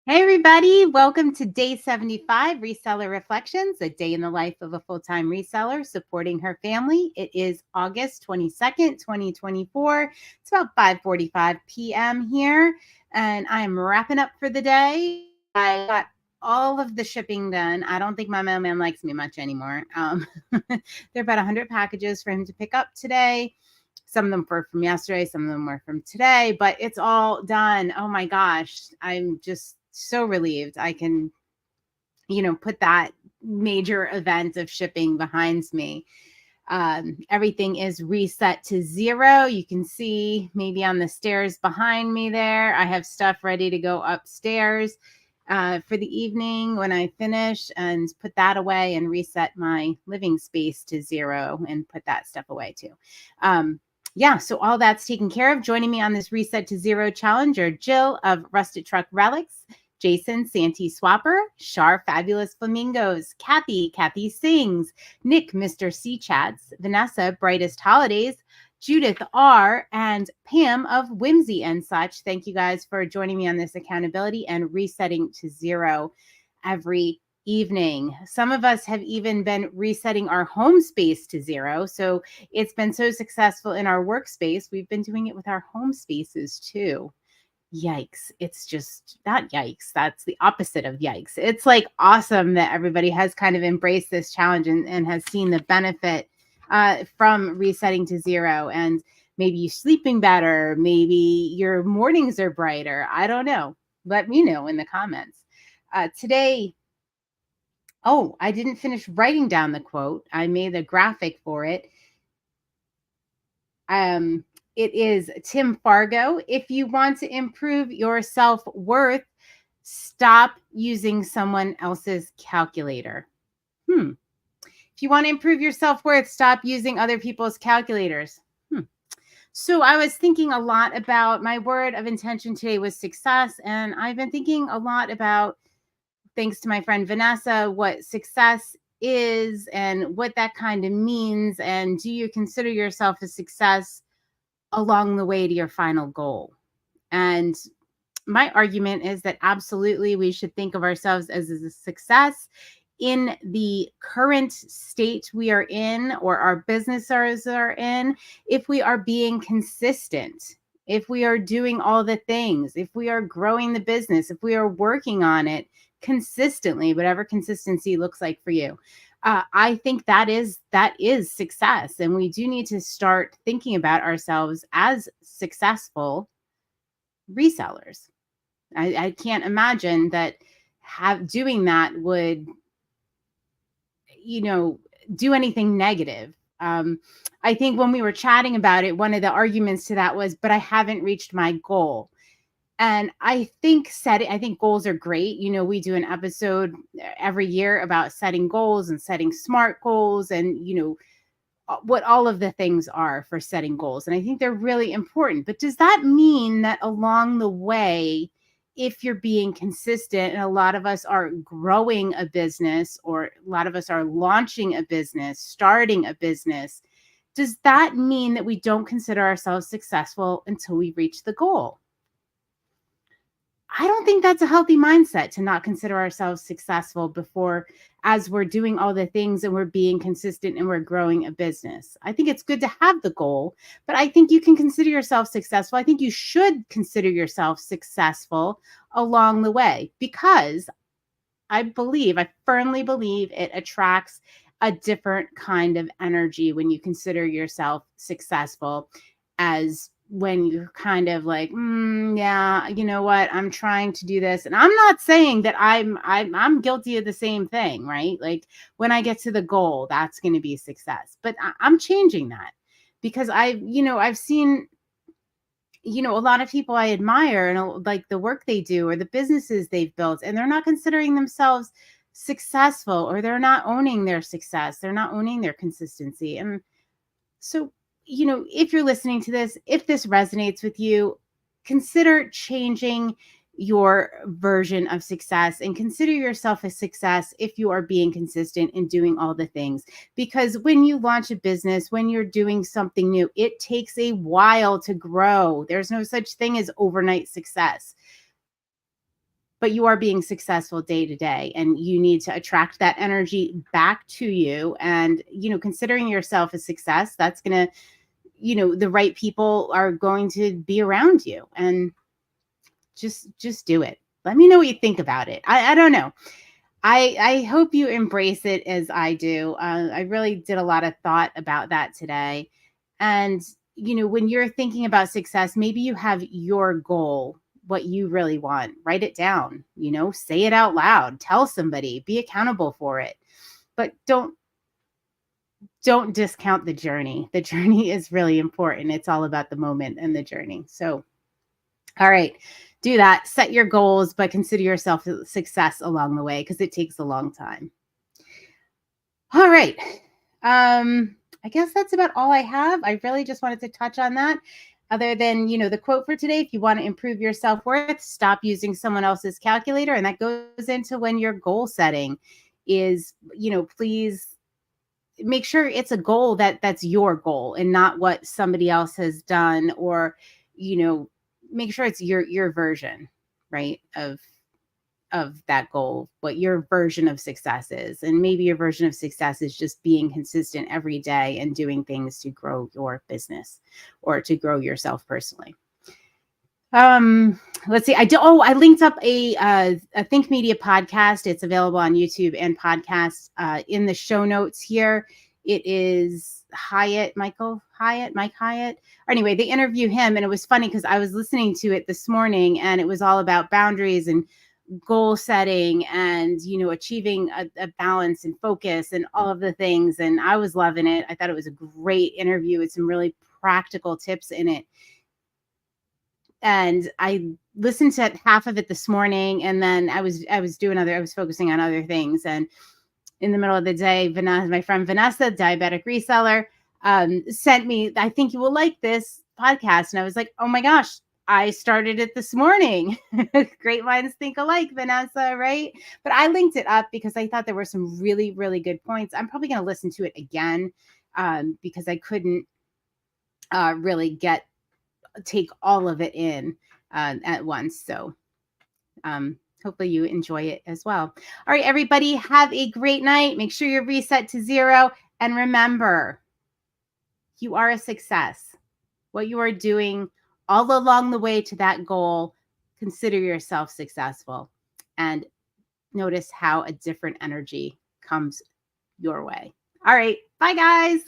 Hey, everybody. Welcome to day 75, Reseller Reflections, a day in the life of a full-time reseller supporting her family. It is August 22nd, 2024. It's about 5:45 p.m. here, and I'm wrapping up for the day. I got all of the shipping done. I don't think my mailman likes me much anymore. There are about 100 packages for him to pick up today. Some of them were from yesterday, some of them were from today, but it's all done. Oh my gosh. I'm just so relieved I can, put that major event of shipping behind me. Everything is reset to 0. You can see maybe on the stairs behind me there, I have stuff ready to go upstairs for the evening when I finish and put that away and reset my living space to 0 and put that stuff away too. So all that's taken care of. Joining me on this Reset to 0 challenge are Jill of Rusted Truck Relics, Jason, Santee Swapper, Shar, Fabulous Flamingos, Kathy Sings, Nick, Mr. C Chats, Vanessa, Brightest Holidays, Judith R, and Pam of Whimsy and Such. Thank you guys for joining me on this accountability and resetting to 0 every evening. Some of us have even been resetting our home space to 0. So it's been so successful in our workspace. We've been doing it with our home spaces too. Yikes. It's just not yikes. That's the opposite of yikes. It's like awesome that everybody has kind of embraced this challenge and has seen the benefit from resetting to 0. And maybe you're sleeping better. Maybe your mornings are brighter. I don't know. Let me know in the comments. Today, I didn't finish writing down the quote. I made a graphic for it. It is Tim Fargo. If you want to improve your self-worth, stop using someone else's calculator. If you want to improve your self-worth, stop using other people's calculators. So I was thinking a lot about my word of intention today was success. And I've been thinking a lot about, thanks to my friend Vanessa, what success is and what that kind of means. And do you consider yourself a success along the way to your final goal? And my argument is that absolutely we should think of ourselves as a success in the current state we are in, or our businesses are in, if we are being consistent, if we are doing all the things, if we are growing the business, if we are working on it consistently, whatever consistency looks like for you. I think that is success. And we do need to start thinking about ourselves as successful resellers. I can't imagine that doing that would, do anything negative. I think when we were chatting about it, one of the arguments to that was, but I haven't reached my goal. And I think goals are great. We do an episode every year about setting goals and setting SMART goals and, what all of the things are for setting goals. And I think they're really important. But does that mean that along the way, if you're being consistent, and a lot of us are growing a business, or a lot of us are launching a business, starting a business, does that mean that we don't consider ourselves successful until we reach the goal? I don't think that's a healthy mindset, to not consider ourselves successful before, as we're doing all the things and we're being consistent and we're growing a business. I think it's good to have the goal, but I think you can consider yourself successful. I think you should consider yourself successful along the way, because I firmly believe it attracts a different kind of energy when you consider yourself successful, as when you're kind of like, yeah, you know what, I'm trying to do this. And I'm not saying that I'm guilty of the same thing, right? Like when I get to the goal, that's going to be success. But I'm changing that, because I've seen, a lot of people I admire and like the work they do or the businesses they've built, and they're not considering themselves successful, or they're not owning their success. They're not owning their consistency. And so, if you're listening to this, if this resonates with you, consider changing your version of success and consider yourself a success if you are being consistent in doing all the things. Because when you launch a business, when you're doing something new, it takes a while to grow. There's no such thing as overnight success. but you are being successful day to day, and you need to attract that energy back to you. And, considering yourself a success, that's going to, the right people are going to be around you, and just do it. Let me know what you think about it. I don't know. I hope you embrace it as I do. I really did a lot of thought about that today. And, when you're thinking about success, maybe you have your goal, what you really want. Write it down, say it out loud, tell somebody, be accountable for it. But don't discount the journey. The journey is really important. It's all about the moment and the journey. So, all right, do that. Set your goals, but consider yourself a success along the way, because it takes a long time. All right. I guess that's about all I have. I really just wanted to touch on that. Other than, the quote for today, if you want to improve your self-worth, stop using someone else's calculator. And that goes into when your goal setting is, please make sure it's a goal that's your goal and not what somebody else has done, or, make sure it's your version, right, of that goal, what your version of success is. And maybe your version of success is just being consistent every day and doing things to grow your business or to grow yourself personally. Let's see. I linked up a Think Media podcast. It's available on YouTube and podcast in the show notes here. It is Mike Hyatt. Anyway, they interview him, and it was funny because I was listening to it this morning, and it was all about boundaries and goal setting and, achieving a balance and focus and all of the things. And I was loving it. I thought it was a great interview with some really practical tips in it. And I listened to half of it this morning, and then I was focusing on other things. And in the middle of the day, my friend Vanessa, diabetic reseller, sent me, I think you will like this podcast. And I was like, oh my gosh, I started it this morning. Great minds think alike, Vanessa, right? But I linked it up because I thought there were some really, really good points. I'm probably going to listen to it again because I couldn't really take all of it in at once. So hopefully you enjoy it as well. All right, everybody, have a great night. Make sure you're reset to 0. And remember, you are a success. What you are doing all along the way to that goal, consider yourself successful. And notice how a different energy comes your way. All right. Bye, guys.